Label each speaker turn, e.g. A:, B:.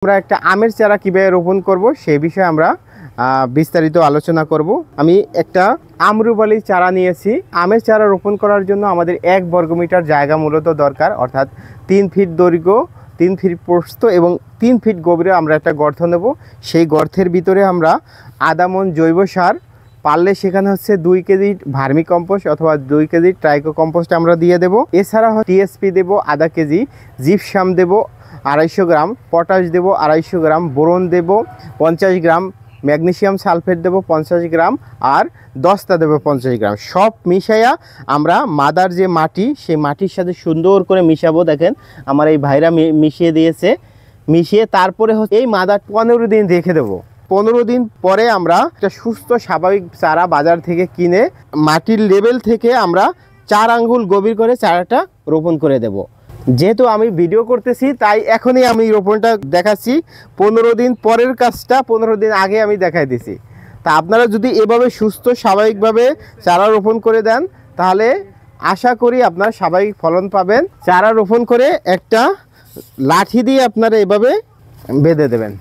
A: আমরা একটা আমের চারা কিভাবে রোপণ করব সেই বিষয়ে আমরা বিস্তারিত আলোচনা করব। আমি একটা আমরুপালি চারা নিয়েছি। আমের চারা রোপণ করার জন্য আমাদের 1 বর্গমিটার জায়গা মূলত দরকার, অর্থাৎ 3 ফিট দৈর্ঘ্য, 3 ফিট প্রস্থ এবং 3 ফিট গভীরে আমরা একটা গর্ত নেব। সেই গর্তের ভিতরে আমরা আধা মণ জৈব সার, পারলে সেখানে হচ্ছে 2 কেজি ভার্মি কম্পোস্ট অথবা 2 কেজি ট্রাইকো কম্পোস্ট আমরা দিয়ে দেব। এছাড়া টিএসপি দেব আধা কেজি, জিপসাম দেব 250 গ্রাম, পটাশ দেব 250 গ্রাম, বোরন দেব 50 গ্রাম, ম্যাগনেসিয়াম সালফেট দেব 50 গ্রাম আর দস্তা দেব 50 গ্রাম। সব মিশাইয়া আমরা মাদার যে মাটি, সেই মাটির সাথে সুন্দর করে মিশাবো। দেখেন আমার এই ভাইরা মিশিয়ে দিয়েছে। মিশিয়ে তারপরে এই মাদার 15 দিন রেখে দেবো। 15 দিন পরে আমরা একটা সুস্থ স্বাভাবিক চারা বাজার থেকে কিনে মাটির লেভেল থেকে আমরা 4 আঙ্গুল গভীর করে চারাটা রোপণ করে দেব। যেহেতু আমি ভিডিও করতেছি তাই এখনই আমি রোপণটা দেখাচ্ছি। 15 দিন পরের কাজটা 15 দিন আগে আমি দেখাই দিছি। তা আপনারা যদি এভাবে সুস্থ স্বাভাবিকভাবে চারা রোপণ করে দেন তাহলে আশা করি আপনারা স্বাভাবিক ফলন পাবেন। চারা রোপণ করে একটা লাঠি দিয়ে আপনারা এভাবে বেঁধে দেবেন।